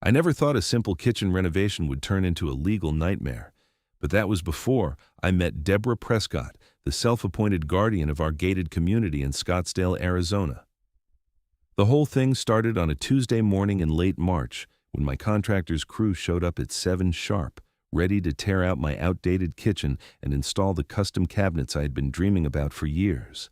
I never thought a simple kitchen renovation would turn into a legal nightmare. But that was before I met Deborah Prescott, the self-appointed guardian of our gated community in Scottsdale, Arizona. The whole thing started on a Tuesday morning in late March when my contractor's crew showed up at 7 sharp, ready to tear out my outdated kitchen and install the custom cabinets I had been dreaming about for years.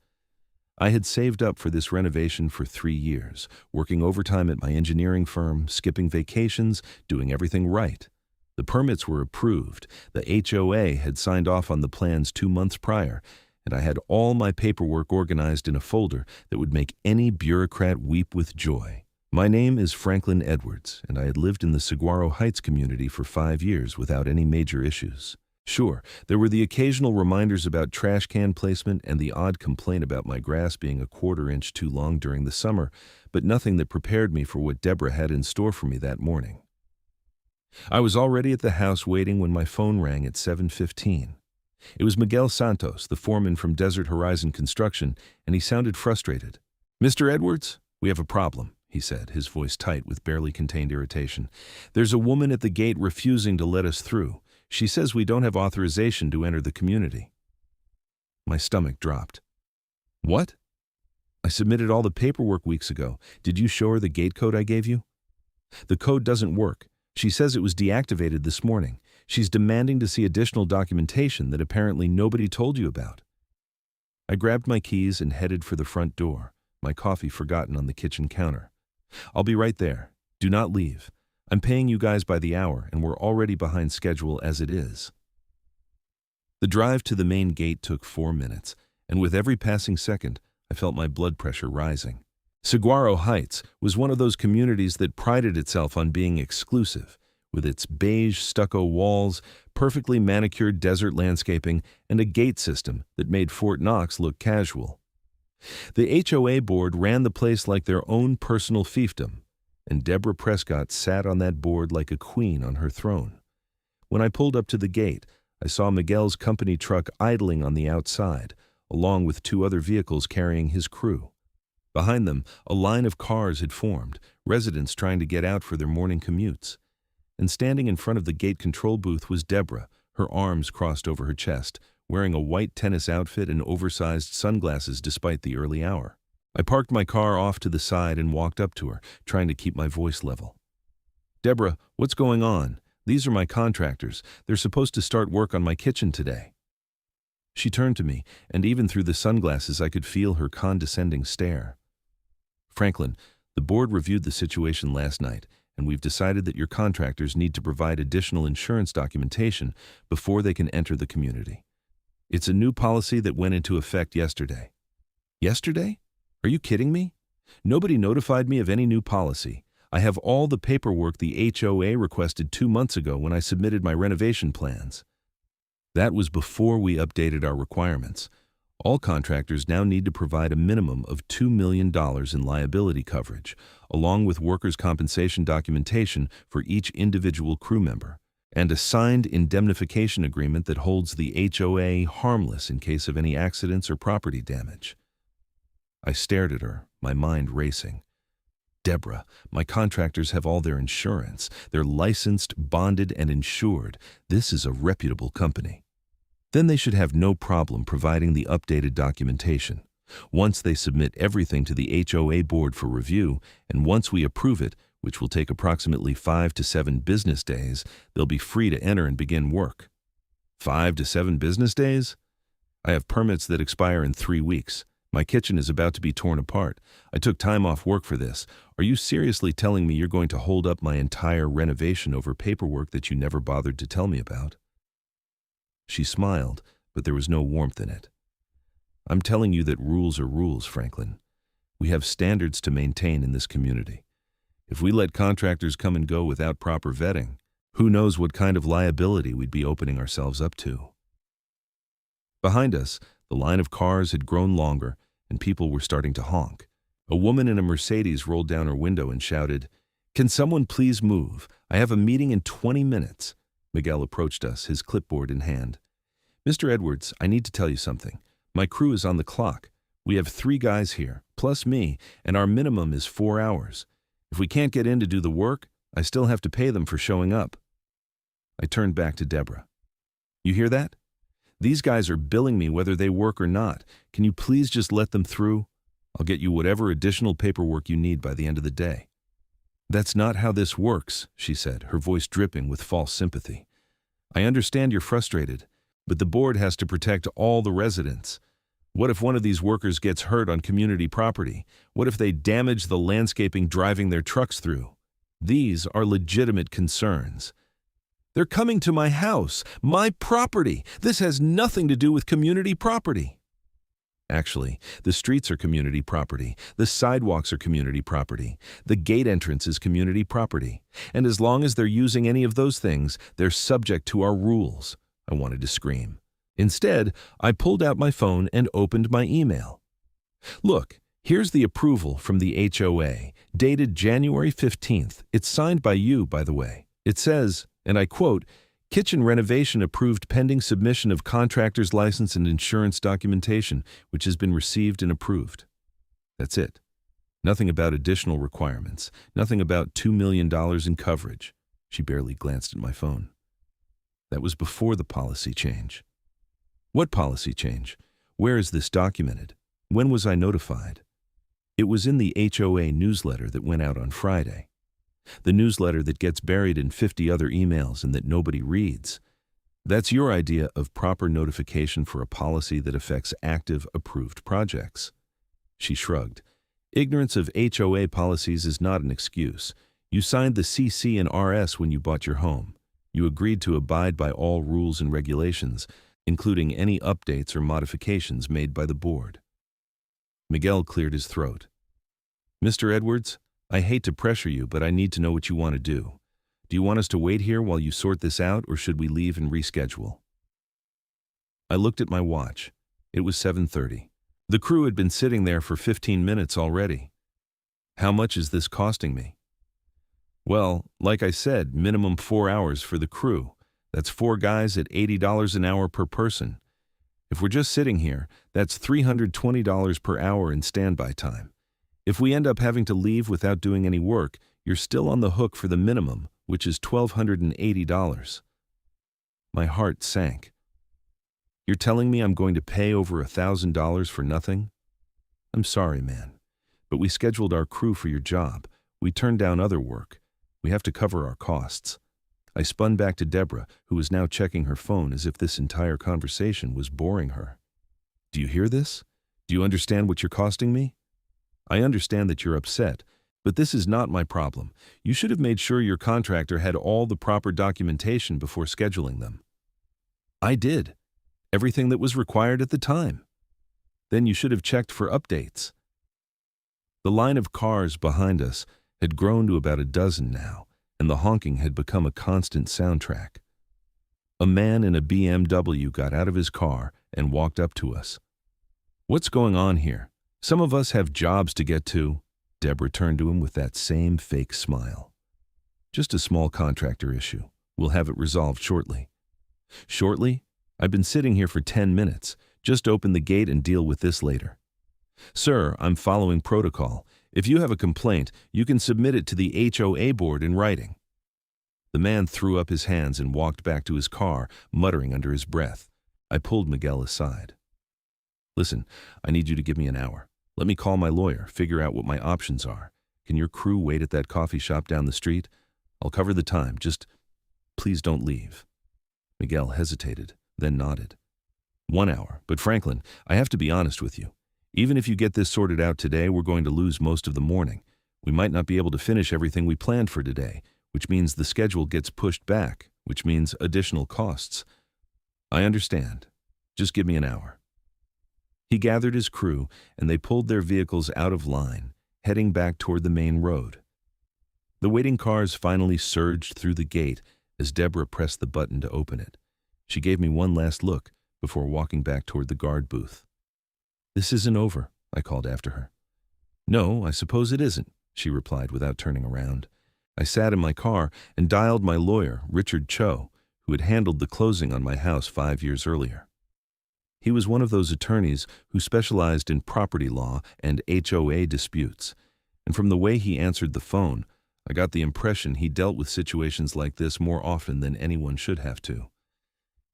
I had saved up for this renovation for 3 years, working overtime at my engineering firm, skipping vacations, doing everything right. The permits were approved, the HOA had signed off on the plans 2 months prior, and I had all my paperwork organized in a folder that would make any bureaucrat weep with joy. My name is Franklin Edwards, and I had lived in the Saguaro Heights community for 5 years without any major issues. Sure, there were the occasional reminders about trash can placement and the odd complaint about my grass being a 1/4 inch too long during the summer, but nothing that prepared me for what Deborah had in store for me that morning. I was already at the house waiting when my phone rang at 7:15. It was Miguel Santos, the foreman from Desert Horizon Construction, and he sounded frustrated. "Mr. Edwards, we have a problem," he said, his voice tight with barely contained irritation. "There's a woman at the gate refusing to let us through. She says we don't have authorization to enter the community." My stomach dropped. "What? I submitted all the paperwork weeks ago. Did you show her the gate code I gave you?" "The code doesn't work. She says it was deactivated this morning. She's demanding to see additional documentation that apparently nobody told you about." I grabbed my keys and headed for the front door, my coffee forgotten on the kitchen counter. "I'll be right there. Do not leave. I'm paying you guys by the hour, and we're already behind schedule as it is." The drive to the main gate took 4 minutes, and with every passing second, I felt my blood pressure rising. Saguaro Heights was one of those communities that prided itself on being exclusive, with its beige stucco walls, perfectly manicured desert landscaping, and a gate system that made Fort Knox look casual. The HOA board ran the place like their own personal fiefdom, and Deborah Prescott sat on that board like a queen on her throne. When I pulled up to the gate, I saw Miguel's company truck idling on the outside, along with 2 other vehicles carrying his crew. Behind them, a line of cars had formed, residents trying to get out for their morning commutes. And standing in front of the gate control booth was Deborah, her arms crossed over her chest, wearing a white tennis outfit and oversized sunglasses despite the early hour. I parked my car off to the side and walked up to her, trying to keep my voice level. "Deborah, what's going on? These are my contractors. They're supposed to start work on my kitchen today." She turned to me, and even through the sunglasses I could feel her condescending stare. "Franklin, the board reviewed the situation last night, and we've decided that your contractors need to provide additional insurance documentation before they can enter the community. It's a new policy that went into effect yesterday." "Yesterday? Are you kidding me? Nobody notified me of any new policy. I have all the paperwork the HOA requested 2 months ago when I submitted my renovation plans." "That was before we updated our requirements. All contractors now need to provide a minimum of $2 million in liability coverage, along with workers' compensation documentation for each individual crew member, and a signed indemnification agreement that holds the HOA harmless in case of any accidents or property damage." I stared at her, my mind racing. "Deborah, my contractors have all their insurance. They're licensed, bonded, and insured. This is a reputable company. Then they should have no problem providing the updated documentation. Once they submit everything to the HOA board for review, and once we approve it, which will take approximately 5 to 7 business days, they'll be free to enter and begin work." 5 to 7 business days? I have permits that expire in 3 weeks. My kitchen is about to be torn apart. I took time off work for this. Are you seriously telling me you're going to hold up my entire renovation over paperwork that you never bothered to tell me about? She smiled, but there was no warmth in it. "I'm telling you that rules are rules, Franklin. We have standards to maintain in this community. If we let contractors come and go without proper vetting, who knows what kind of liability we'd be opening ourselves up to." Behind us, the line of cars had grown longer, and people were starting to honk. A woman in a Mercedes rolled down her window and shouted, "Can someone please move? I have a meeting in 20 minutes. Miguel approached us, his clipboard in hand. "Mr. Edwards, I need to tell you something. My crew is on the clock. We have 3 guys here, plus me, and our minimum is 4 hours. If we can't get in to do the work, I still have to pay them for showing up. I turned back to Deborah. You hear that? These guys are billing me whether they work or not. Can you please just let them through? I'll get you whatever additional paperwork you need by the end of the day. That's not how this works, she said, her voice dripping with false sympathy. I understand you're frustrated, but the board has to protect all the residents. What if one of these workers gets hurt on community property? What if they damage the landscaping driving their trucks through? These are legitimate concerns. They're coming to my house, my property. This has nothing to do with community property. Actually, the streets are community property. The sidewalks are community property. The gate entrance is community property. And as long as they're using any of those things, they're subject to our rules. I wanted to scream. Instead, I pulled out my phone and opened my email. Look, here's the approval from the HOA, dated January 15th. It's signed by you, by the way. It says, and I quote, "Kitchen renovation approved pending submission of contractor's license and insurance documentation, which has been received and approved." That's it. Nothing about additional requirements. Nothing about $2 million in coverage. She barely glanced at my phone. That was before the policy change. What policy change? Where is this documented? When was I notified? It was in the HOA newsletter that went out on Friday. The newsletter that gets buried in 50 other emails and that nobody reads. That's your idea of proper notification for a policy that affects active, approved projects. She shrugged. Ignorance of HOA policies is not an excuse. You signed the CC and RS when you bought your home. You agreed to abide by all rules and regulations, including any updates or modifications made by the board. Miguel cleared his throat. Mr. Edwards, I hate to pressure you, but I need to know what you want to do. Do you want us to wait here while you sort this out, or should we leave and reschedule? I looked at my watch. It was 7:30. The crew had been sitting there for 15 minutes already. How much is this costing me? Well, like I said, minimum 4 hours for the crew. That's 4 guys at $80 an hour per person. If we're just sitting here, that's $320 per hour in standby time. If we end up having to leave without doing any work, you're still on the hook for the minimum, which is $1,280. My heart sank. You're telling me I'm going to pay over $1,000 for nothing? I'm sorry, man, but we scheduled our crew for your job. We turned down other work. We have to cover our costs. I spun back to Deborah, who was now checking her phone as if this entire conversation was boring her. Do you hear this? Do you understand what you're costing me? I understand that you're upset, but this is not my problem. You should have made sure your contractor had all the proper documentation before scheduling them. I did. Everything that was required at the time. Then you should have checked for updates. The line of cars behind us had grown to about a dozen now, and the honking had become a constant soundtrack. A man in a BMW got out of his car and walked up to us. What's going on here? Some of us have jobs to get to. Deborah turned to him with that same fake smile. Just a small contractor issue. We'll have it resolved shortly. Shortly? I've been sitting here for 10 minutes. Just open the gate and deal with this later. Sir, I'm following protocol. If you have a complaint, you can submit it to the HOA board in writing. The man threw up his hands and walked back to his car, muttering under his breath. I pulled Miguel aside. Listen, I need you to give me an hour. Let me call my lawyer, figure out what my options are. Can your crew wait at that coffee shop down the street? I'll cover the time. Just please don't leave. Miguel hesitated, then nodded. 1 hour, but Franklin, I have to be honest with you. Even if you get this sorted out today, we're going to lose most of the morning. We might not be able to finish everything we planned for today, which means the schedule gets pushed back, which means additional costs. I understand. Just give me an hour. He gathered his crew, and they pulled their vehicles out of line, heading back toward the main road. The waiting cars finally surged through the gate as Deborah pressed the button to open it. She gave me one last look before walking back toward the guard booth. This isn't over, I called after her. No, I suppose it isn't, she replied without turning around. I sat in my car and dialed my lawyer, Richard Cho, who had handled the closing on my house 5 years earlier. He was one of those attorneys who specialized in property law and HOA disputes, and from the way he answered the phone, I got the impression he dealt with situations like this more often than anyone should have to.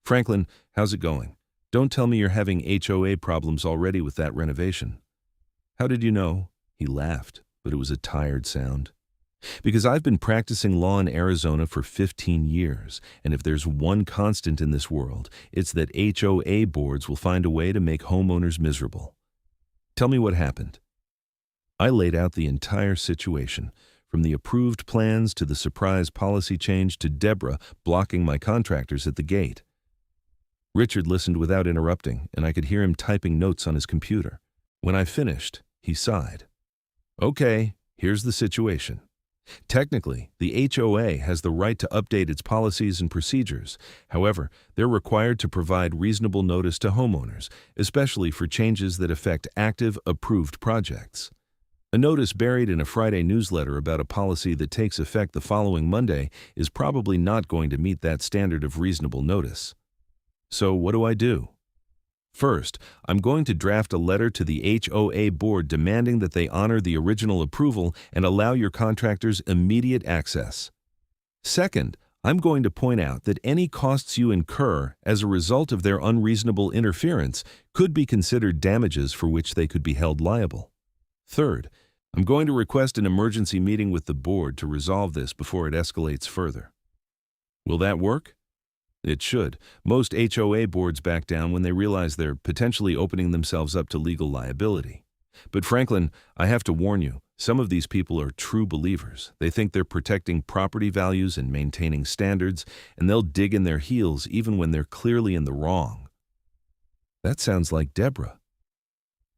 Franklin, how's it going? Don't tell me you're having HOA problems already with that renovation. How did you know? He laughed, but it was a tired sound. Because I've been practicing law in Arizona for 15 years, and if there's one constant in this world, it's that HOA boards will find a way to make homeowners miserable. Tell me what happened. I laid out the entire situation, from the approved plans to the surprise policy change to Deborah blocking my contractors at the gate. Richard listened without interrupting, and I could hear him typing notes on his computer. When I finished, he sighed. Okay, here's the situation. Technically, the HOA has the right to update its policies and procedures. However, they're required to provide reasonable notice to homeowners, especially for changes that affect active, approved projects. A notice buried in a Friday newsletter about a policy that takes effect the following Monday is probably not going to meet that standard of reasonable notice. So what do? First, I'm going to draft a letter to the HOA board demanding that they honor the original approval and allow your contractors immediate access. Second, I'm going to point out that any costs you incur as a result of their unreasonable interference could be considered damages for which they could be held liable. Third, I'm going to request an emergency meeting with the board to resolve this before it escalates further. Will that work? It should. Most HOA boards back down when they realize they're potentially opening themselves up to legal liability. But Franklin, I have to warn you, some of these people are true believers. They think they're protecting property values and maintaining standards, and they'll dig in their heels even when they're clearly in the wrong. That sounds like Deborah.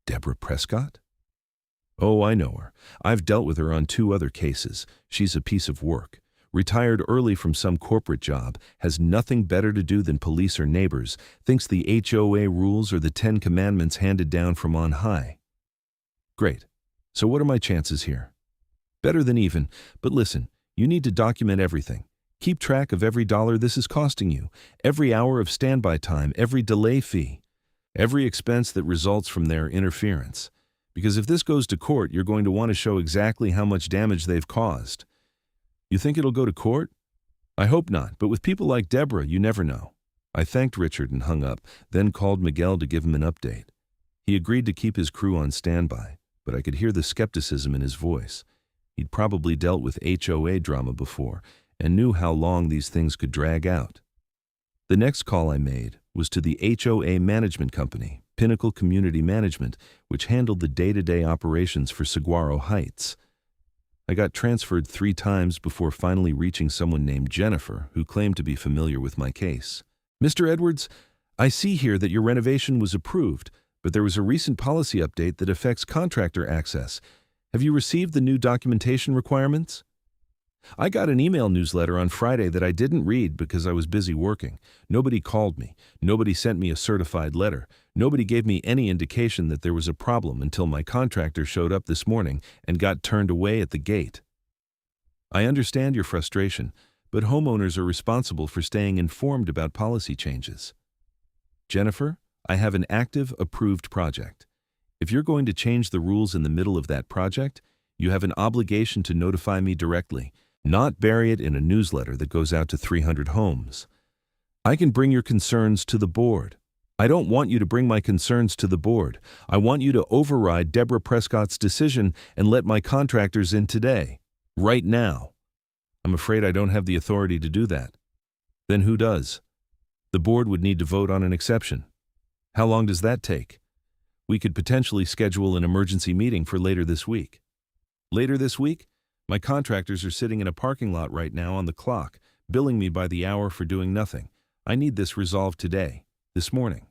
Deborah Prescott? Oh, I know her. I've dealt with her on 2 other cases. She's a piece of work. Retired early from some corporate job, has nothing better to do than police her neighbors, thinks the HOA rules are the 10 Commandments handed down from on high. Great. So what are my chances here? Better than even, but listen, you need to document everything. Keep track of every dollar this is costing you, every hour of standby time, every delay fee, every expense that results from their interference. Because if this goes to court, you're going to want to show exactly how much damage they've caused. You think it'll go to court? I hope not, but with people like Deborah, you never know. I thanked Richard and hung up, then called Miguel to give him an update. He agreed to keep his crew on standby, but I could hear the skepticism in his voice. He'd probably dealt with HOA drama before and knew how long these things could drag out. The next call I made was to the HOA management company, Pinnacle Community Management, which handled the day-to-day operations for Saguaro Heights. I got transferred 3 times before finally reaching someone named Jennifer, who claimed to be familiar with my case. Mr. Edwards, I see here that your renovation was approved, but there was a recent policy update that affects contractor access. Have you received the new documentation requirements? I got an email newsletter on Friday that I didn't read because I was busy working. Nobody called me. Nobody sent me a certified letter. Nobody gave me any indication that there was a problem until my contractor showed up this morning and got turned away at the gate. I understand your frustration, but homeowners are responsible for staying informed about policy changes. Jennifer, I have an active, approved project. If you're going to change the rules in the middle of that project, you have an obligation to notify me directly, not bury it in a newsletter that goes out to 300 homes. I can bring your concerns to the board. I don't want you to bring my concerns to the board. I want you to override Deborah Prescott's decision and let my contractors in today, right now. I'm afraid I don't have the authority to do that. Then who does? The board would need to vote on an exception. How long does that take? We could potentially schedule an emergency meeting for later this week. Later this week? My contractors are sitting in a parking lot right now on the clock, billing me by the hour for doing nothing. I need this resolved today, this morning.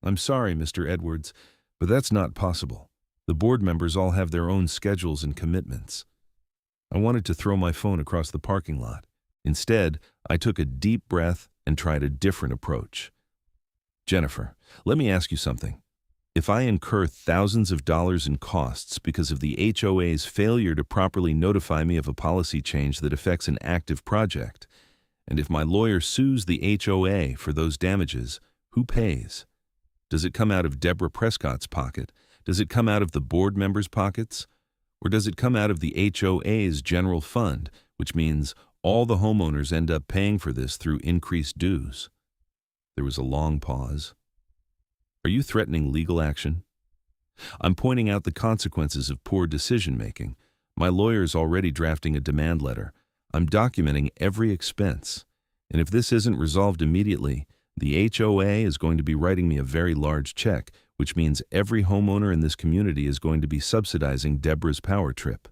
I'm sorry, Mr. Edwards, but that's not possible. The board members all have their own schedules and commitments. I wanted to throw my phone across the parking lot. Instead, I took a deep breath and tried a different approach. Jennifer, let me ask you something. If I incur thousands of dollars in costs because of the HOA's failure to properly notify me of a policy change that affects an active project, and if my lawyer sues the HOA for those damages, who pays? Does it come out of Deborah Prescott's pocket? Does it come out of the board members' pockets? Or does it come out of the HOA's general fund, which means all the homeowners end up paying for this through increased dues? There was a long pause. Are you threatening legal action? I'm pointing out the consequences of poor decision-making. My lawyer's already drafting a demand letter. I'm documenting every expense. And if this isn't resolved immediately, the HOA is going to be writing me a very large check, which means every homeowner in this community is going to be subsidizing Deborah's power trip.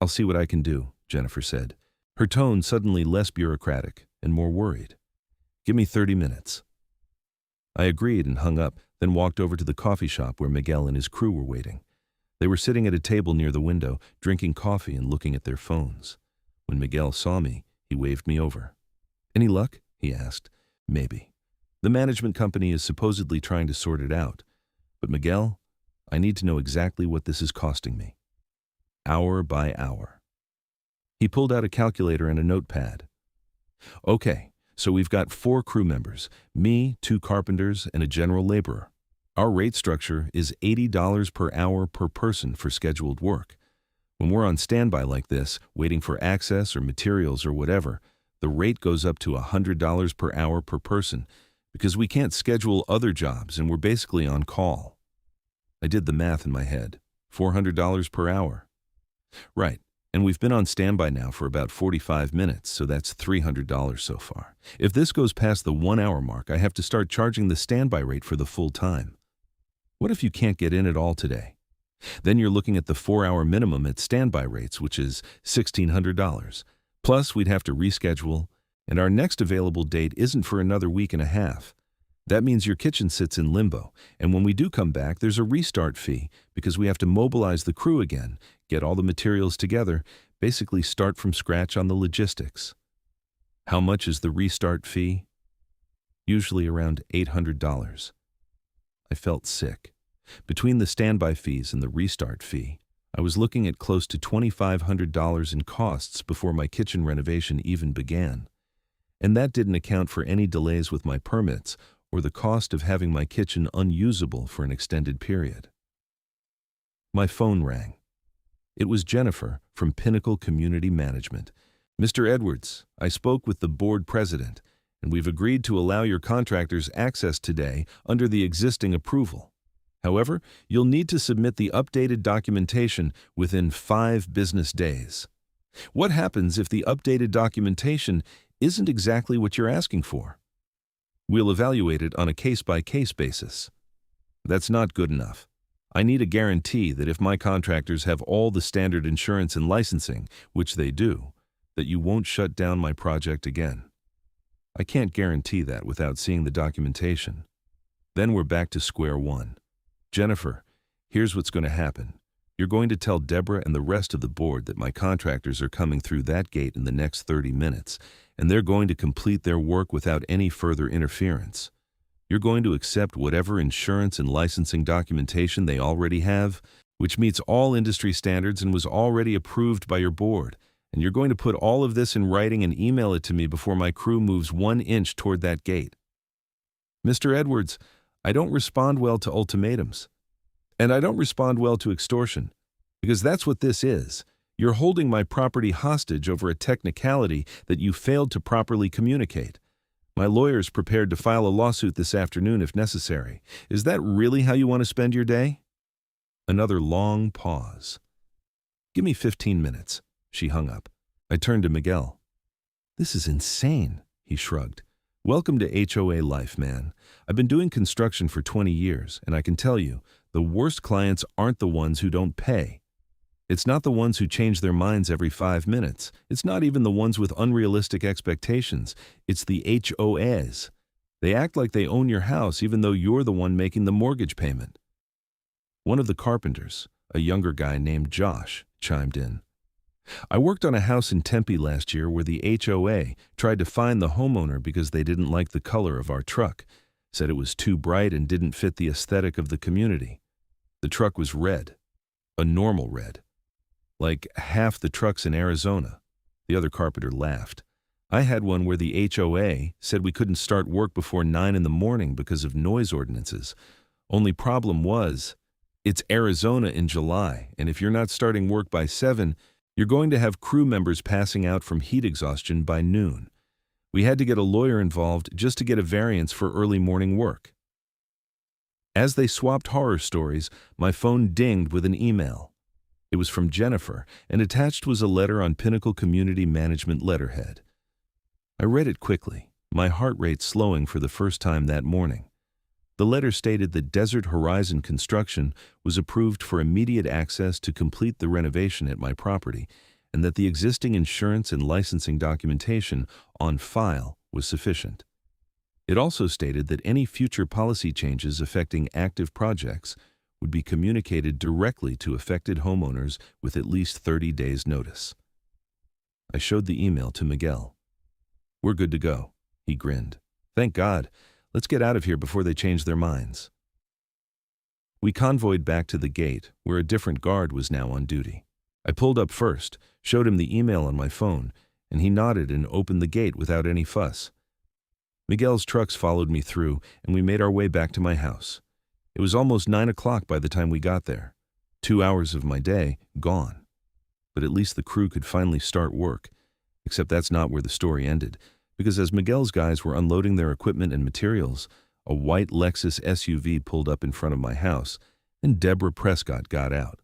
I'll see what I can do, Jennifer said, her tone suddenly less bureaucratic and more worried. Give me 30 minutes. I agreed and hung up, then walked over to the coffee shop where Miguel and his crew were waiting. They were sitting at a table near the window, drinking coffee and looking at their phones. When Miguel saw me, he waved me over. Any luck? He asked. Maybe. The management company is supposedly trying to sort it out. But Miguel, I need to know exactly what this is costing me. Hour by hour. He pulled out a calculator and a notepad. Okay, so we've got 4 crew members, me, 2 carpenters, and a general laborer. Our rate structure is $80 per hour per person for scheduled work. When we're on standby like this, waiting for access or materials or whatever, the rate goes up to $100 per hour per person because we can't schedule other jobs and we're basically on call. I did the math in my head. $400 per hour. Right. And we've been on standby now for about 45 minutes, so that's $300 so far. If this goes past the 1-hour mark, I have to start charging the standby rate for the full time. What if you can't get in at all today? Then you're looking at the 4-hour minimum at standby rates, which is $1,600. Plus, we'd have to reschedule, and our next available date isn't for another week and a half. That means your kitchen sits in limbo, and when we do come back, there's a restart fee because we have to mobilize the crew again, get all the materials together, basically start from scratch on the logistics. How much is the restart fee? Usually around $800. I felt sick. Between the standby fees and the restart fee, I was looking at close to $2,500 in costs before my kitchen renovation even began. And that didn't account for any delays with my permits or the cost of having my kitchen unusable for an extended period. My phone rang. It was Jennifer from Pinnacle Community Management. Mr. Edwards, I spoke with the board president, and we've agreed to allow your contractors access today under the existing approval. However, you'll need to submit the updated documentation within 5 business days. What happens if the updated documentation isn't exactly what you're asking for? We'll evaluate it on a case-by-case basis. That's not good enough. I need a guarantee that if my contractors have all the standard insurance and licensing, which they do, that you won't shut down my project again. I can't guarantee that without seeing the documentation. Then we're back to square one. Jennifer, here's what's going to happen. You're going to tell Deborah and the rest of the board that my contractors are coming through that gate in the next 30 minutes, and they're going to complete their work without any further interference. You're going to accept whatever insurance and licensing documentation they already have, which meets all industry standards and was already approved by your board, and you're going to put all of this in writing and email it to me before my crew moves 1 inch toward that gate. Mr. Edwards, I don't respond well to ultimatums. And I don't respond well to extortion, because that's what this is. You're holding my property hostage over a technicality that you failed to properly communicate. My lawyer's prepared to file a lawsuit this afternoon if necessary. Is that really how you want to spend your day? Another long pause. Give me 15 minutes. She hung up. I turned to Miguel. This is insane, he shrugged. Welcome to HOA life, man. I've been doing construction for 20 years, and I can tell you, the worst clients aren't the ones who don't pay. It's not the ones who change their minds every 5 minutes. It's not even the ones with unrealistic expectations. It's the HOAs. They act like they own your house even though you're the one making the mortgage payment. One of the carpenters, a younger guy named Josh, chimed in. I worked on a house in Tempe last year where the HOA tried to fine the homeowner because they didn't like the color of our truck, said it was too bright and didn't fit the aesthetic of the community. The truck was red, a normal red, like half the trucks in Arizona. The other carpenter laughed. I had one where the HOA said we couldn't start work before 9 in the morning because of noise ordinances. Only problem was, It's Arizona in July, and if you're not starting work by 7, you're going to have crew members passing out from heat exhaustion by noon. We had to get a lawyer involved just to get a variance for early morning work. As they swapped horror stories, my phone dinged with an email. It was from Jennifer, and attached was a letter on Pinnacle Community Management letterhead. I read it quickly, my heart rate slowing for the first time that morning. The letter stated that Desert Horizon Construction was approved for immediate access to complete the renovation at my property, and that the existing insurance and licensing documentation on file was sufficient. It also stated that any future policy changes affecting active projects would be communicated directly to affected homeowners with at least 30 days' notice. I showed the email to Miguel. "We're good to go," he grinned. "Thank God. Let's get out of here before they change their minds." We convoyed back to the gate, where a different guard was now on duty. I pulled up first, showed him the email on my phone, and he nodded and opened the gate without any fuss. Miguel's trucks followed me through, and we made our way back to my house. It was almost 9 o'clock by the time we got there. 2 hours of my day gone. But at least the crew could finally start work. Except that's not where the story ended, because as Miguel's guys were unloading their equipment and materials, a white Lexus SUV pulled up in front of my house, and Deborah Prescott got out.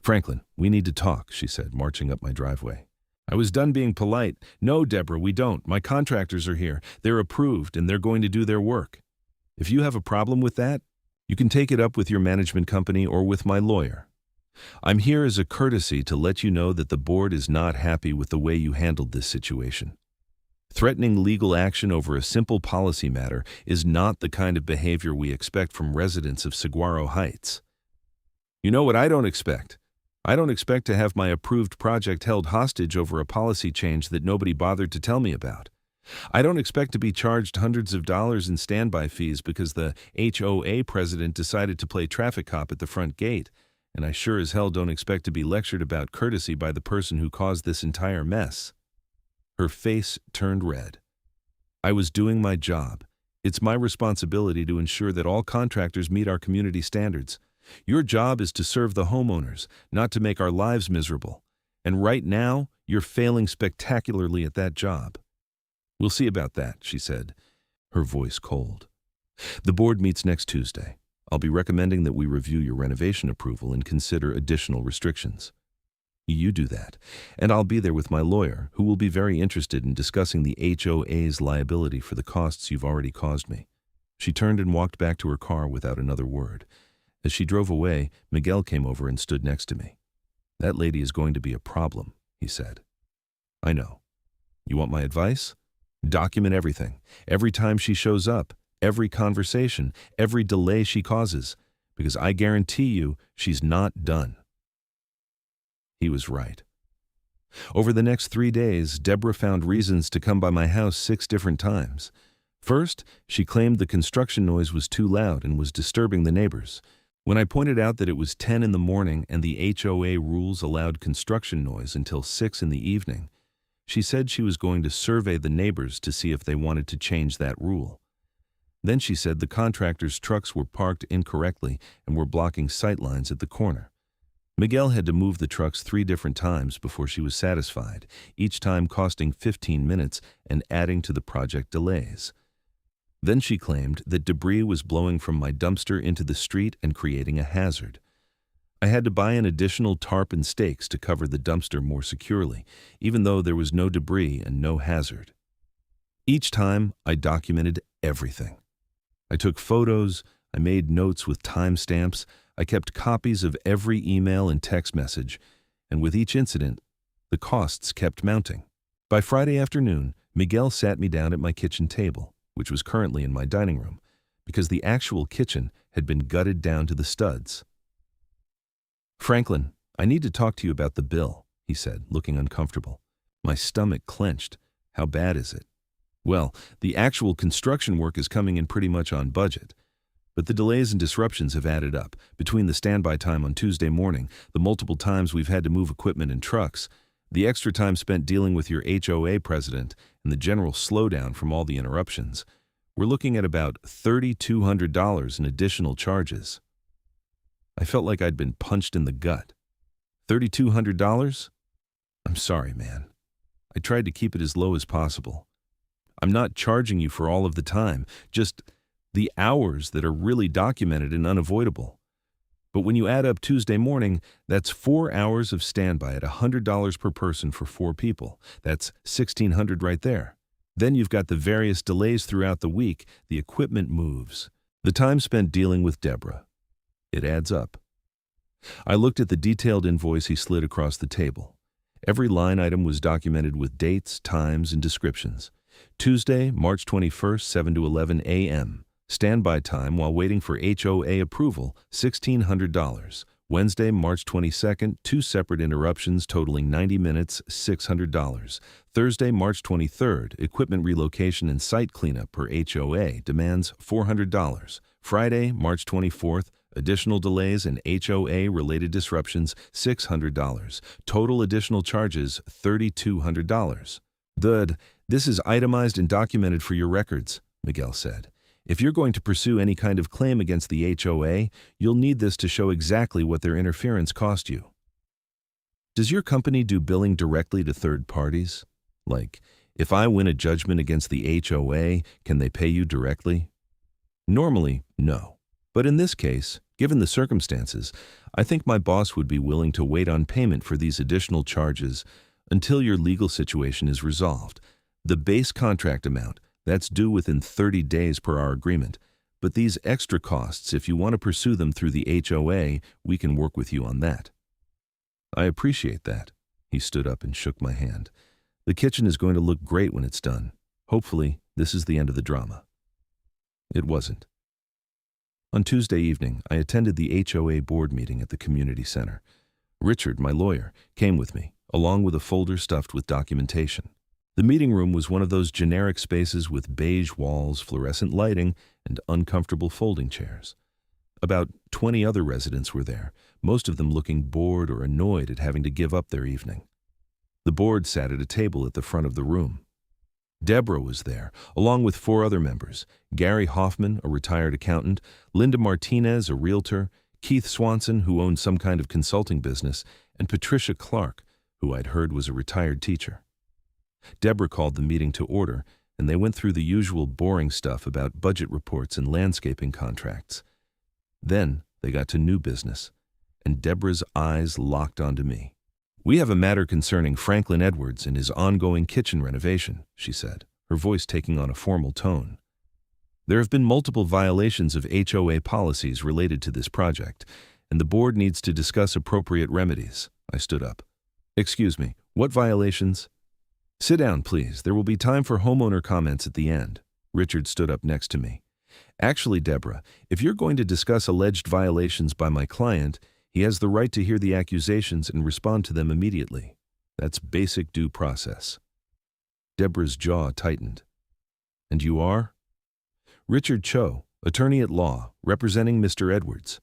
"Franklin, we need to talk," she said, marching up my driveway. I was done being polite. "No, Deborah, we don't. My contractors are here. They're approved, and they're going to do their work. If you have a problem with that, you can take it up with your management company or with my lawyer. I'm here as a courtesy to let you know that the board is not happy with the way you handled this situation. Threatening legal action over a simple policy matter is not the kind of behavior we expect from residents of Saguaro Heights. You know what I don't expect? I don't expect to have my approved project held hostage over a policy change that nobody bothered to tell me about. I don't expect to be charged hundreds of dollars in standby fees because the HOA president decided to play traffic cop at the front gate, and I sure as hell don't expect to be lectured about courtesy by the person who caused this entire mess." Her face turned red. "I was doing my job. It's my responsibility to ensure that all contractors meet our community standards. Your job is to serve the homeowners, not to make our lives miserable. And right now, you're failing spectacularly at that job." "We'll see about that," she said, her voice cold. "The board meets next Tuesday. I'll be recommending that we review your renovation approval and consider additional restrictions. You do that, and I'll be there with my lawyer, who will be very interested in discussing the HOA's liability for the costs you've already caused me." She turned and walked back to her car without another word. As she drove away, Miguel came over and stood next to me. "That lady is going to be a problem," he said. "I know. You want my advice? Document everything. Every time she shows up, every conversation, every delay she causes, because I guarantee you she's not done." He was right. Over the next 3 days, Deborah found reasons to come by my house 6 different times. First, she claimed the construction noise was too loud and was disturbing the neighbors. When I pointed out that it was 10 in the morning and the HOA rules allowed construction noise until 6 in the evening, she said she was going to survey the neighbors to see if they wanted to change that rule. Then she said the contractor's trucks were parked incorrectly and were blocking sightlines at the corner. Miguel had to move the trucks 3 different times before she was satisfied, each time costing 15 minutes and adding to the project delays. Then she claimed that debris was blowing from my dumpster into the street and creating a hazard. I had to buy an additional tarp and stakes to cover the dumpster more securely, even though there was no debris and no hazard. Each time, I documented everything. I took photos, I made notes with timestamps, I kept copies of every email and text message, and with each incident, the costs kept mounting. By Friday afternoon, Miguel sat me down at my kitchen table, which was currently in my dining room, because the actual kitchen had been gutted down to the studs. "Franklin, I need to talk to you about the bill," he said, looking uncomfortable. My stomach clenched. "How bad is it?" "Well, the actual construction work is coming in pretty much on budget. But the delays and disruptions have added up. Between the standby time on Tuesday morning, the multiple times we've had to move equipment and trucks, the extra time spent dealing with your HOA president, and the general slowdown from all the interruptions, we're looking at about $3,200 in additional charges." I felt like I'd been punched in the gut. $3,200? I'm sorry, man. I tried to keep it as low as possible. I'm not charging you for all of the time, just the hours that are really documented and unavoidable. But when you add up Tuesday morning, that's 4 hours of standby at $100 per person for 4 people. That's $1,600 right there. Then you've got the various delays throughout the week, the equipment moves, the time spent dealing with Deborah. It adds up. I looked at the detailed invoice he slid across the table. Every line item was documented with dates, times, and descriptions. Tuesday, March 21st, 7 to 11 a.m. Standby time while waiting for HOA approval, $1,600. Wednesday, March 22nd, 2 separate interruptions totaling 90 minutes, $600. Thursday, March 23rd, equipment relocation and site cleanup per HOA demands $400. Friday, March 24th, additional delays and HOA-related disruptions, $600. Total additional charges, $3,200. This is itemized and documented for your records, Miguel said. If you're going to pursue any kind of claim against the HOA, you'll need this to show exactly what their interference cost you. Does your company do billing directly to third parties? Like, if I win a judgment against the HOA, can they pay you directly? Normally, no. But in this case, given the circumstances, I think my boss would be willing to wait on payment for these additional charges until your legal situation is resolved. The base contract amount, that's due within 30 days per our agreement. But these extra costs, if you want to pursue them through the HOA, we can work with you on that. I appreciate that. He stood up and shook my hand. The kitchen is going to look great when it's done. Hopefully, this is the end of the drama. It wasn't. On Tuesday evening, I attended the HOA board meeting at the community center. Richard, my lawyer, came with me, along with a folder stuffed with documentation. The meeting room was one of those generic spaces with beige walls, fluorescent lighting, and uncomfortable folding chairs. About 20 other residents were there, most of them looking bored or annoyed at having to give up their evening. The board sat at a table at the front of the room. Deborah was there, along with 4 other members: Gary Hoffman, a retired accountant, Linda Martinez, a realtor, Keith Swanson, who owned some kind of consulting business, and Patricia Clark, who I'd heard was a retired teacher. Deborah called the meeting to order, and they went through the usual boring stuff about budget reports and landscaping contracts. Then they got to new business, and Deborah's eyes locked onto me. "We have a matter concerning Franklin Edwards and his ongoing kitchen renovation," she said, her voice taking on a formal tone. "There have been multiple violations of HOA policies related to this project, and the board needs to discuss appropriate remedies." I stood up. "Excuse me, what violations?" "Sit down, please. There will be time for homeowner comments at the end." Richard stood up next to me. "Actually, Deborah, if you're going to discuss alleged violations by my client, he has the right to hear the accusations and respond to them immediately. That's basic due process." Deborah's jaw tightened. "And you are?" "Richard Cho, attorney at law, representing Mr. Edwards."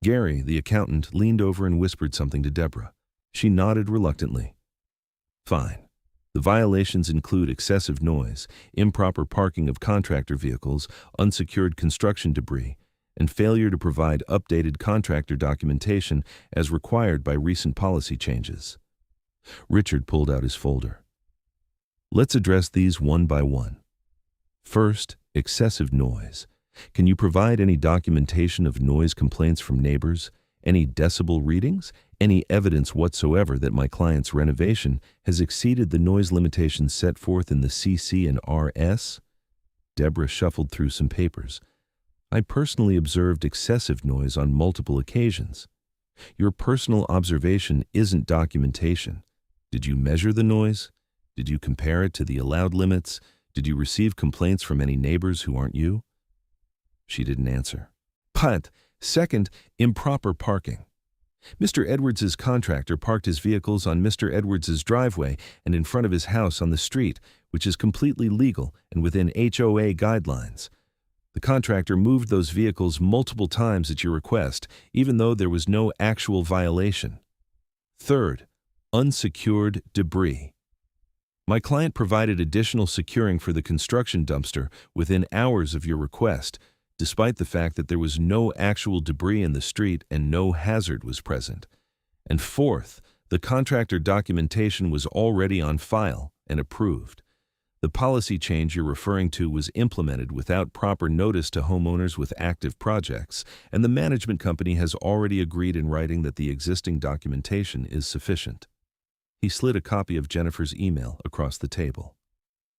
Gary, the accountant, leaned over and whispered something to Deborah. She nodded reluctantly. "Fine. The violations include excessive noise, improper parking of contractor vehicles, unsecured construction debris, and failure to provide updated contractor documentation as required by recent policy changes." Richard pulled out his folder. "Let's address these one by one. First, excessive noise. Can you provide any documentation of noise complaints from neighbors? Any decibel readings? Any evidence whatsoever that my client's renovation has exceeded the noise limitations set forth in the CC and RS?" Deborah shuffled through some papers. "I personally observed excessive noise on multiple occasions." "Your personal observation isn't documentation. Did you measure the noise? Did you compare it to the allowed limits? Did you receive complaints from any neighbors who aren't you?" She didn't answer. "But, second, improper parking. Mr. Edwards's contractor parked his vehicles on Mr. Edwards's driveway and in front of his house on the street, which is completely legal and within HOA guidelines. The contractor moved those vehicles multiple times at your request, even though there was no actual violation. Third, unsecured debris. My client provided additional securing for the construction dumpster within hours of your request, despite the fact that there was no actual debris in the street and no hazard was present. And fourth, the contractor documentation was already on file and approved. The policy change you're referring to was implemented without proper notice to homeowners with active projects, and the management company has already agreed in writing that the existing documentation is sufficient. He slid a copy of Jennifer's email across the table.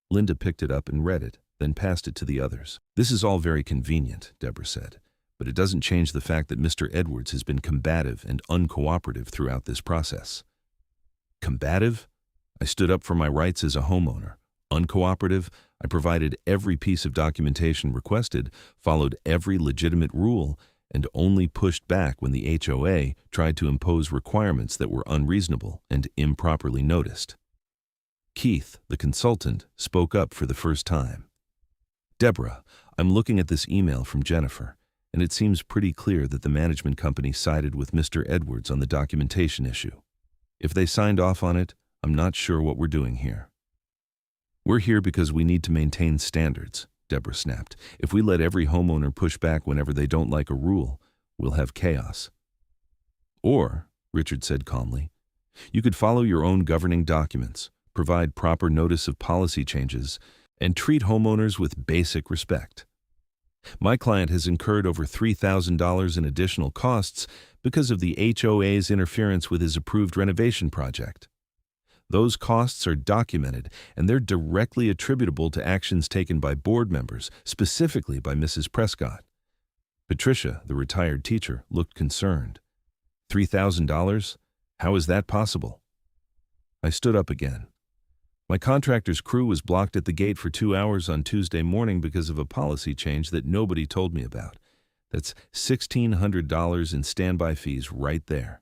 Linda picked it up and read it, then passed it to the others. "This is all very convenient," Deborah said, "but it doesn't change the fact that Mr. Edwards has been combative and uncooperative throughout this process." Combative? I stood up for my rights as a homeowner. Uncooperative? I provided every piece of documentation requested, followed every legitimate rule, and only pushed back when the HOA tried to impose requirements that were unreasonable and improperly noticed. Keith, the consultant, spoke up for the first time. "Deborah, I'm looking at this email from Jennifer, and it seems pretty clear that the management company sided with Mr. Edwards on the documentation issue. If they signed off on it, I'm not sure what we're doing here." "We're here because we need to maintain standards," Deborah snapped. "If we let every homeowner push back whenever they don't like a rule, we'll have chaos." "Or," Richard said calmly, "you could follow your own governing documents, provide proper notice of policy changes, and treat homeowners with basic respect. My client has incurred over $3,000 in additional costs because of the HOA's interference with his approved renovation project. Those costs are documented, and they're directly attributable to actions taken by board members, specifically by Mrs. Prescott." Patricia, the retired teacher, looked concerned. $3,000? How is that possible? I stood up again. "My contractor's crew was blocked at the gate for 2 hours on Tuesday morning because of a policy change that nobody told me about. That's $1,600 in standby fees right there.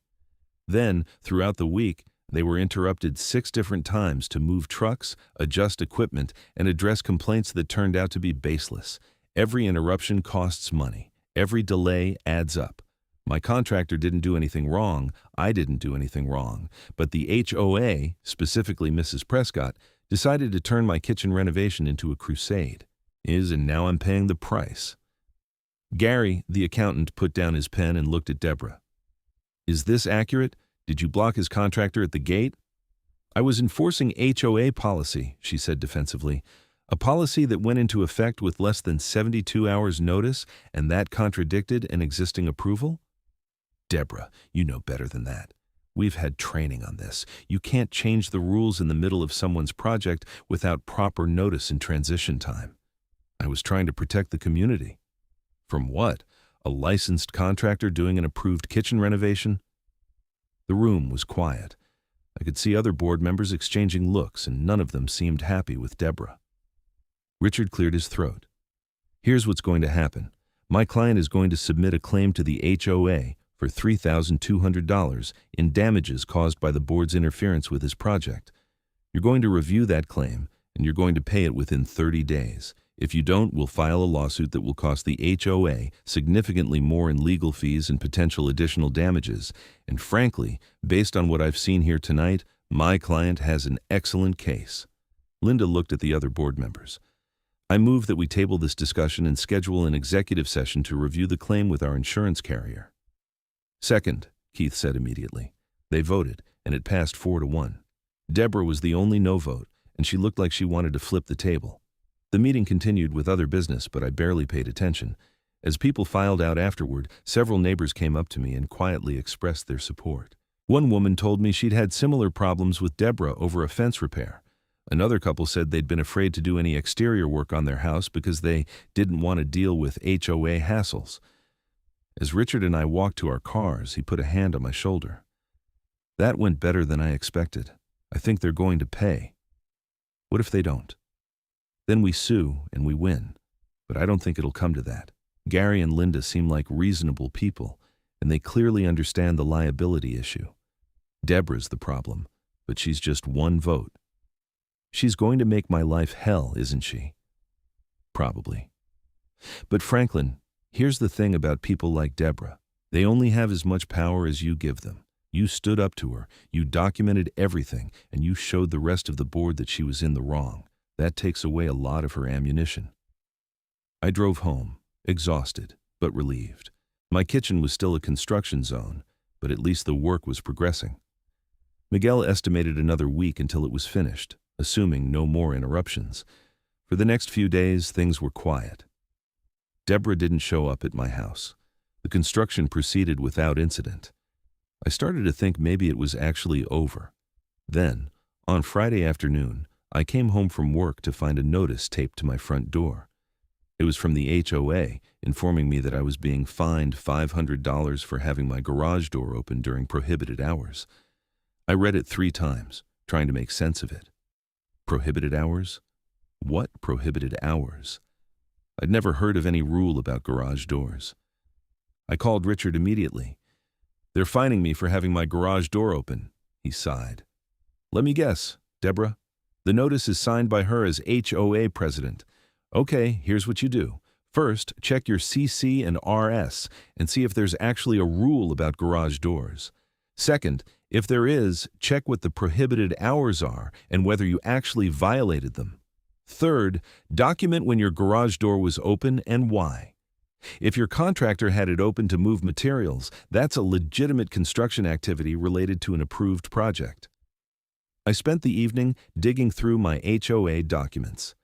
Then, throughout the week, they were interrupted 6 different times to move trucks, adjust equipment, and address complaints that turned out to be baseless. Every interruption costs money. Every delay adds up. My contractor didn't do anything wrong, I didn't do anything wrong, but the HOA, specifically Mrs. Prescott, decided to turn my kitchen renovation into a crusade. And now I'm paying the price." Gary, the accountant, put down his pen and looked at Deborah. "Is this accurate? Did you block his contractor at the gate?" "I was enforcing HOA policy," she said defensively. "A policy that went into effect with less than 72 hours notice, and that contradicted an existing approval?" "Deborah, you know better than that. We've had training on this. You can't change the rules in the middle of someone's project without proper notice and transition time. I was trying to protect the community." "From what? A licensed contractor doing an approved kitchen renovation?" The room was quiet. I could see other board members exchanging looks, and none of them seemed happy with Deborah. Richard cleared his throat. "Here's what's going to happen. My client is going to submit a claim to the HOA for $3,200 in damages caused by the board's interference with his project. You're going to review that claim, and you're going to pay it within 30 days. If you don't, we'll file a lawsuit that will cost the HOA significantly more in legal fees and potential additional damages. And frankly, based on what I've seen here tonight, my client has an excellent case." Linda looked at the other board members. "I move that we table this discussion and schedule an executive session to review the claim with our insurance carrier." "Second," Keith said immediately. They voted, and it passed 4-1. Deborah was the only no vote, and she looked like she wanted to flip the table. The meeting continued with other business, but I barely paid attention. As people filed out afterward, several neighbors came up to me and quietly expressed their support. One woman told me she'd had similar problems with Deborah over a fence repair. Another couple said they'd been afraid to do any exterior work on their house because they didn't want to deal with HOA hassles. As Richard and I walked to our cars, he put a hand on my shoulder. "That went better than I expected. I think they're going to pay." "What if they don't?" "Then we sue and we win. But I don't think it'll come to that. Gary and Linda seem like reasonable people, and they clearly understand the liability issue. Deborah's the problem, but she's just one vote. She's going to make my life hell, isn't she?" "Probably. But Franklin, here's the thing about people like Deborah. They only have as much power as you give them. You stood up to her, you documented everything, and you showed the rest of the board that she was in the wrong. That takes away a lot of her ammunition." I drove home, exhausted, but relieved. My kitchen was still a construction zone, but at least the work was progressing. Miguel estimated another week until it was finished, assuming no more interruptions. For the next few days, things were quiet. Deborah didn't show up at my house. The construction proceeded without incident. I started to think maybe it was actually over. Then, on Friday afternoon, I came home from work to find a notice taped to my front door. It was from the HOA, informing me that I was being fined $500 for having my garage door open during prohibited hours. I read it 3 times, trying to make sense of it. Prohibited hours? What prohibited hours? I'd never heard of any rule about garage doors. I called Richard immediately. "They're fining me for having my garage door open," he sighed. "Let me guess, Deborah. The notice is signed by her as HOA president. Okay, here's what you do. First, check your CC and RS and see if there's actually a rule about garage doors. Second, if there is, check what the prohibited hours are and whether you actually violated them. Third, document when your garage door was open and why. If your contractor had it open to move materials, that's a legitimate construction activity related to an approved project." I spent the evening digging through my HOA documents.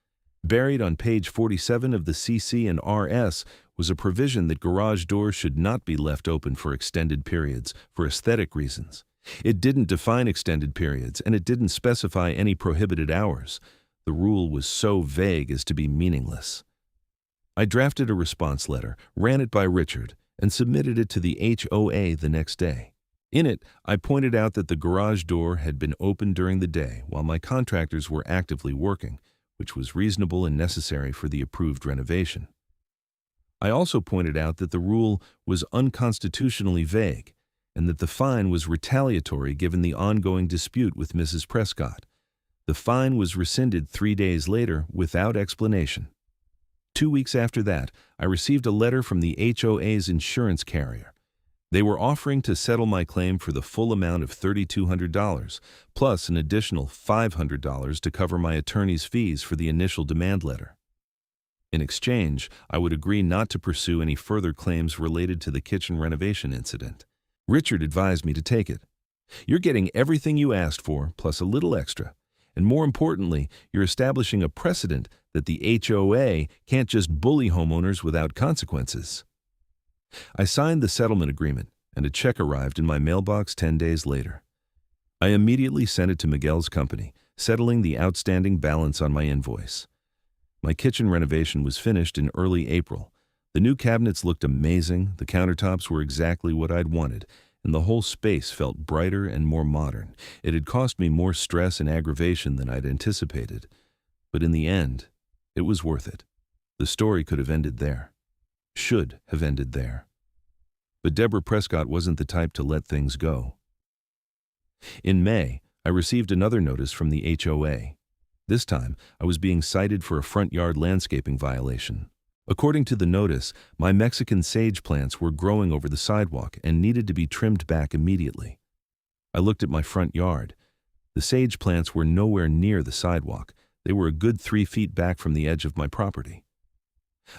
Buried on page 47 of the CC and RS was a provision that garage doors should not be left open for extended periods for aesthetic reasons. It didn't define extended periods, and it didn't specify any prohibited hours. The rule was so vague as to be meaningless. I drafted a response letter, ran it by Richard, and submitted it to the HOA the next day. In it, I pointed out that the garage door had been open during the day while my contractors were actively working, which was reasonable and necessary for the approved renovation. I also pointed out that the rule was unconstitutionally vague and that the fine was retaliatory given the ongoing dispute with Mrs. Prescott. The fine was rescinded 3 days later without explanation. 2 weeks after that, I received a letter from the HOA's insurance carrier. They were offering to settle my claim for the full amount of $3,200, plus an additional $500 to cover my attorney's fees for the initial demand letter. In exchange, I would agree not to pursue any further claims related to the kitchen renovation incident. Richard advised me to take it. "You're getting everything you asked for, plus a little extra. And more importantly, you're establishing a precedent that the HOA can't just bully homeowners without consequences." I signed the settlement agreement, and a check arrived in my mailbox 10 days later. I immediately sent it to Miguel's company, settling the outstanding balance on my invoice. My kitchen renovation was finished in early April. The new cabinets looked amazing, the countertops were exactly what I'd wanted, and the whole space felt brighter and more modern. It had cost me more stress and aggravation than I'd anticipated. But in the end, it was worth it. The story could have ended there. Should have ended there. But Deborah Prescott wasn't the type to let things go. In May, I received another notice from the HOA. This time, I was being cited for a front yard landscaping violation. According to the notice, my Mexican sage plants were growing over the sidewalk and needed to be trimmed back immediately. I looked at my front yard. The sage plants were nowhere near the sidewalk. They were a good 3 feet back from the edge of my property.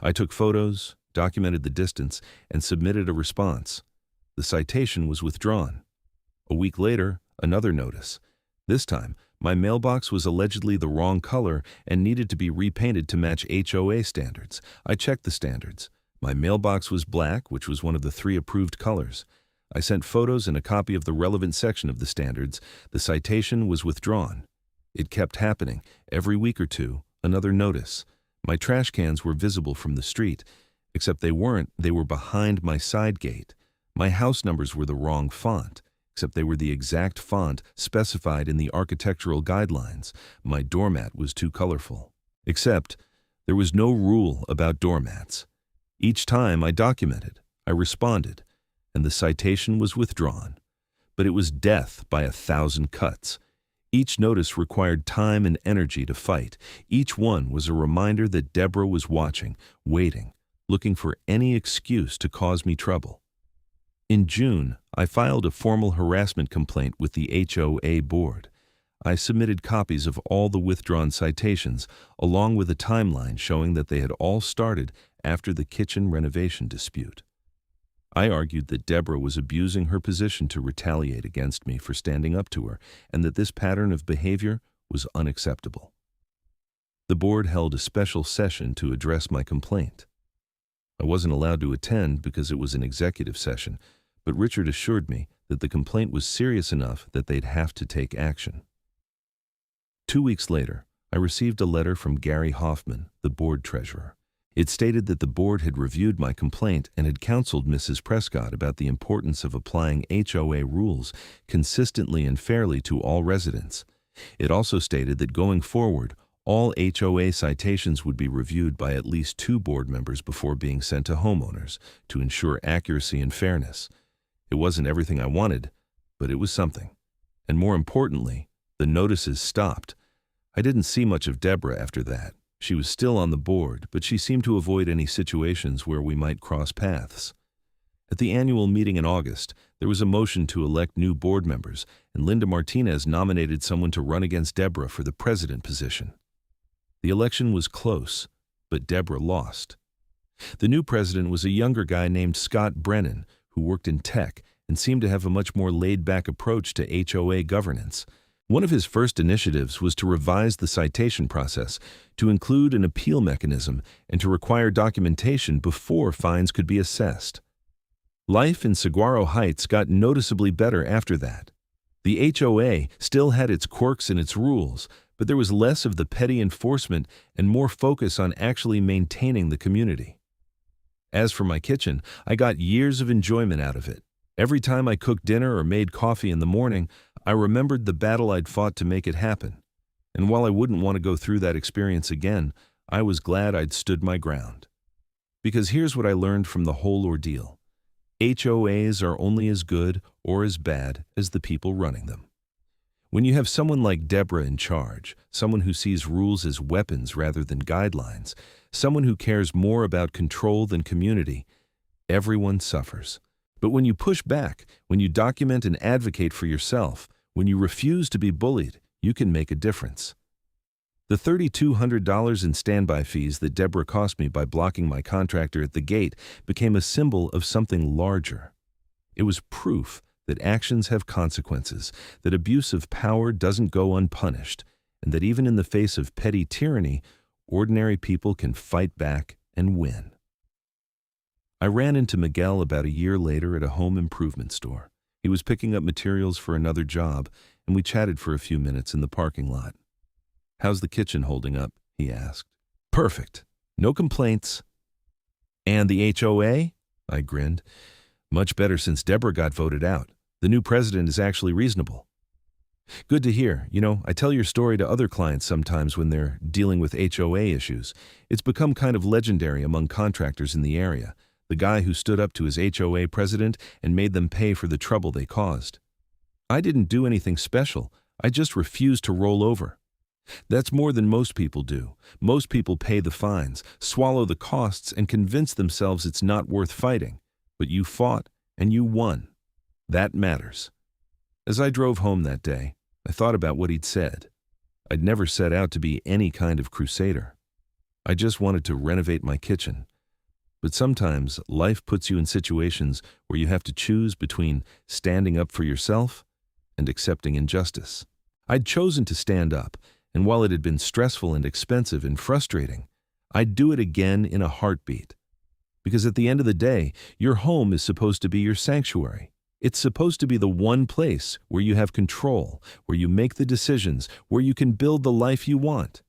I took photos, documented the distance, and submitted a response. The citation was withdrawn. A week later, another notice. This time, my mailbox was allegedly the wrong color and needed to be repainted to match HOA standards. I checked the standards. My mailbox was black, which was one of the 3 approved colors. I sent photos and a copy of the relevant section of the standards. The citation was withdrawn. It kept happening. Every week or two, another notice. My trash cans were visible from the street. Except they weren't, they were behind my side gate. My house numbers were the wrong font, except they were the exact font specified in the architectural guidelines. My doormat was too colorful. Except there was no rule about doormats. Each time I documented, I responded, and the citation was withdrawn. But it was death by 1,000 cuts. Each notice required time and energy to fight. Each one was a reminder that Deborah was watching, waiting, looking for any excuse to cause me trouble. In June, I filed a formal harassment complaint with the HOA board. I submitted copies of all the withdrawn citations, along with a timeline showing that they had all started after the kitchen renovation dispute. I argued that Deborah was abusing her position to retaliate against me for standing up to her, and that this pattern of behavior was unacceptable. The board held a special session to address my complaint. I wasn't allowed to attend because it was an executive session, but Richard assured me that the complaint was serious enough that they'd have to take action. 2 weeks later, I received a letter from Gary Hoffman, the board treasurer. It stated that the board had reviewed my complaint and had counseled Mrs. Prescott about the importance of applying HOA rules consistently and fairly to all residents. It also stated that going forward, all HOA citations would be reviewed by at least 2 board members before being sent to homeowners to ensure accuracy and fairness. It wasn't everything I wanted, but it was something. And more importantly, the notices stopped. I didn't see much of Deborah after that. She was still on the board, but she seemed to avoid any situations where we might cross paths. At the annual meeting in August, there was a motion to elect new board members, and Linda Martinez nominated someone to run against Deborah for the president position. The election was close, but Deborah lost. The new president was a younger guy named Scott Brennan, who worked in tech and seemed to have a much more laid-back approach to HOA governance. One of his first initiatives was to revise the citation process, to include an appeal mechanism, and to require documentation before fines could be assessed. Life in Saguaro Heights got noticeably better after that. The HOA still had its quirks and its rules, but there was less of the petty enforcement and more focus on actually maintaining the community. As for my kitchen, I got years of enjoyment out of it. Every time I cooked dinner or made coffee in the morning, I remembered the battle I'd fought to make it happen. And while I wouldn't want to go through that experience again, I was glad I'd stood my ground. Because here's what I learned from the whole ordeal. HOAs are only as good or as bad as the people running them. When you have someone like Deborah in charge, someone who sees rules as weapons rather than guidelines, someone who cares more about control than community, everyone suffers. But when you push back, when you document and advocate for yourself, when you refuse to be bullied, you can make a difference. The $3,200 in standby fees that Deborah cost me by blocking my contractor at the gate became a symbol of something larger. It was proof that actions have consequences, that abuse of power doesn't go unpunished, and that even in the face of petty tyranny, ordinary people can fight back and win. I ran into Miguel about a year later at a home improvement store. He was picking up materials for another job, and we chatted for a few minutes in the parking lot. "How's the kitchen holding up?" he asked. "Perfect. No complaints." "And the HOA?" I grinned. "Much better since Deborah got voted out. The new president is actually reasonable." "Good to hear. I tell your story to other clients sometimes when they're dealing with HOA issues. It's become kind of legendary among contractors in the area. The guy who stood up to his HOA president and made them pay for the trouble they caused. I didn't do anything special. I just refused to roll over. That's more than most people do. Most people pay the fines, swallow the costs, and convince themselves it's not worth fighting. But you fought, and you won. That matters." As I drove home that day, I thought about what he'd said. I'd never set out to be any kind of crusader. I just wanted to renovate my kitchen. But sometimes life puts you in situations where you have to choose between standing up for yourself and accepting injustice. I'd chosen to stand up, and while it had been stressful and expensive and frustrating, I'd do it again in a heartbeat. Because at the end of the day, your home is supposed to be your sanctuary. It's supposed to be the one place where you have control, where you make the decisions, where you can build the life you want.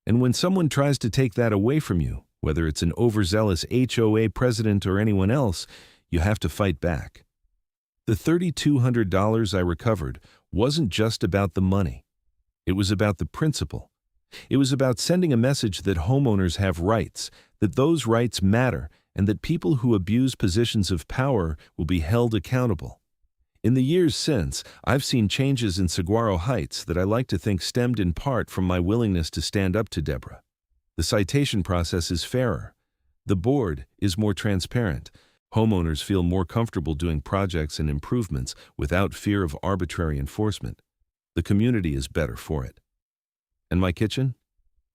And when someone tries to take that away from you, whether it's an overzealous HOA president or anyone else, you have to fight back. The $3,200 I recovered wasn't just about the money. It was about the principle. It was about sending a message that homeowners have rights, that those rights matter, and that people who abuse positions of power will be held accountable. In the years since, I've seen changes in Saguaro Heights that I like to think stemmed in part from my willingness to stand up to Deborah. The citation process is fairer. The board is more transparent. Homeowners feel more comfortable doing projects and improvements without fear of arbitrary enforcement. The community is better for it. And my kitchen?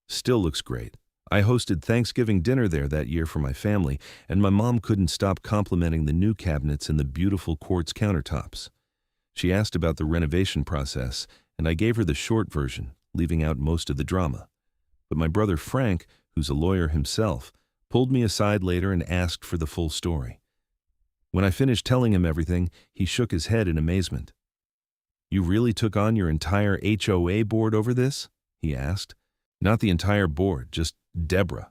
Still looks great. I hosted Thanksgiving dinner there that year for my family, and my mom couldn't stop complimenting the new cabinets and the beautiful quartz countertops. She asked about the renovation process, and I gave her the short version, leaving out most of the drama. But my brother Frank, who's a lawyer himself, pulled me aside later and asked for the full story. When I finished telling him everything, he shook his head in amazement. "You really took on your entire HOA board over this?" he asked. "Not the entire board, just Deborah."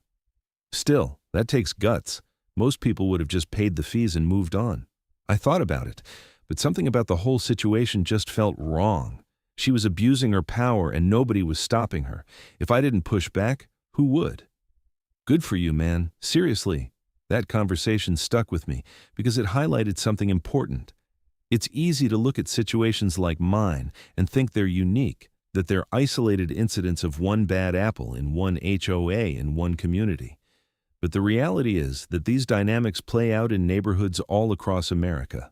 "Still, that takes guts. Most people would have just paid the fees and moved on." I thought about it, but something about the whole situation just felt wrong. She was abusing her power and nobody was stopping her. If I didn't push back, who would? "Good for you, man. Seriously." That conversation stuck with me because it highlighted something important. It's easy to look at situations like mine and think they're unique, that they're isolated incidents of one bad apple in one HOA in one community. But the reality is that these dynamics play out in neighborhoods all across America.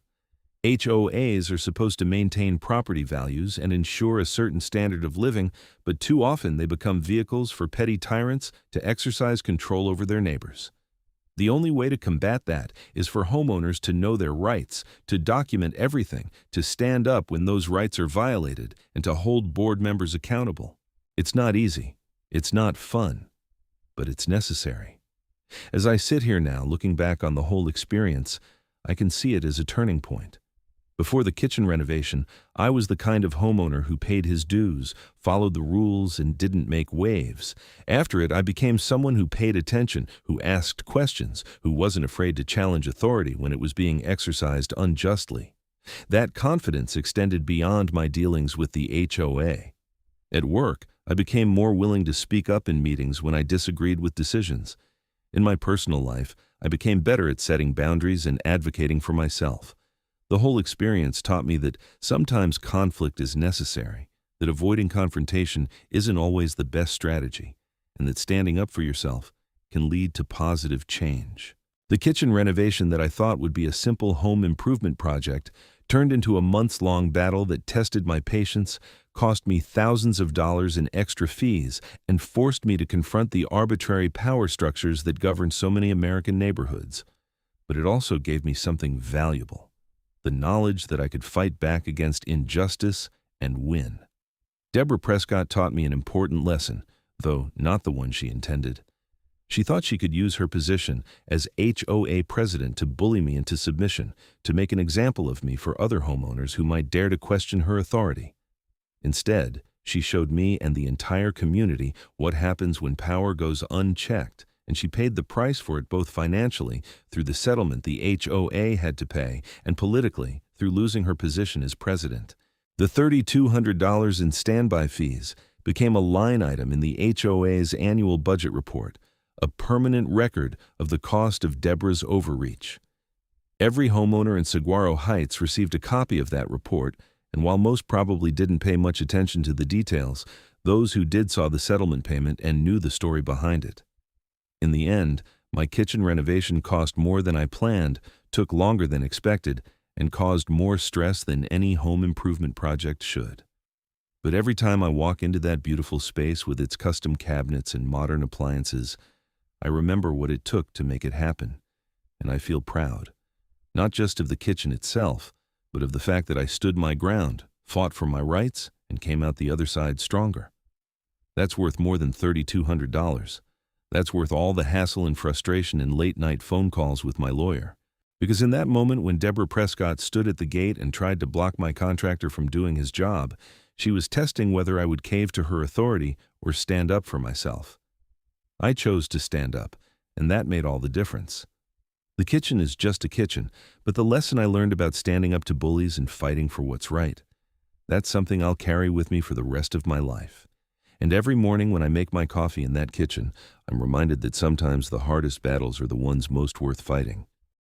HOAs are supposed to maintain property values and ensure a certain standard of living, but too often they become vehicles for petty tyrants to exercise control over their neighbors. The only way to combat that is for homeowners to know their rights, to document everything, to stand up when those rights are violated, and to hold board members accountable. It's not easy. It's not fun. But it's necessary. As I sit here now, looking back on the whole experience, I can see it as a turning point. Before the kitchen renovation, I was the kind of homeowner who paid his dues, followed the rules, and didn't make waves. After it, I became someone who paid attention, who asked questions, who wasn't afraid to challenge authority when it was being exercised unjustly. That confidence extended beyond my dealings with the HOA. At work, I became more willing to speak up in meetings when I disagreed with decisions. In my personal life, I became better at setting boundaries and advocating for myself. The whole experience taught me that sometimes conflict is necessary, that avoiding confrontation isn't always the best strategy, and that standing up for yourself can lead to positive change. The kitchen renovation that I thought would be a simple home improvement project turned into a months-long battle that tested my patience, cost me thousands of dollars in extra fees, and forced me to confront the arbitrary power structures that govern so many American neighborhoods. But it also gave me something valuable. The knowledge that I could fight back against injustice and win. Deborah Prescott taught me an important lesson, though not the one she intended. She thought she could use her position as HOA president to bully me into submission, to make an example of me for other homeowners who might dare to question her authority. Instead, she showed me and the entire community what happens when power goes unchecked, and she paid the price for it both financially, through the settlement the HOA had to pay, and politically, through losing her position as president. The $3,200 in standby fees became a line item in the HOA's annual budget report, a permanent record of the cost of Deborah's overreach. Every homeowner in Saguaro Heights received a copy of that report, and while most probably didn't pay much attention to the details, those who did saw the settlement payment and knew the story behind it. In the end, my kitchen renovation cost more than I planned, took longer than expected, and caused more stress than any home improvement project should. But every time I walk into that beautiful space with its custom cabinets and modern appliances, I remember what it took to make it happen, and I feel proud, not just of the kitchen itself, but of the fact that I stood my ground, fought for my rights, and came out the other side stronger. That's worth more than $3,200. That's worth all the hassle and frustration and late-night phone calls with my lawyer. Because in that moment when Deborah Prescott stood at the gate and tried to block my contractor from doing his job, she was testing whether I would cave to her authority or stand up for myself. I chose to stand up, and that made all the difference. The kitchen is just a kitchen, but the lesson I learned about standing up to bullies and fighting for what's right, that's something I'll carry with me for the rest of my life. And every morning when I make my coffee in that kitchen, I'm reminded that sometimes the hardest battles are the ones most worth fighting.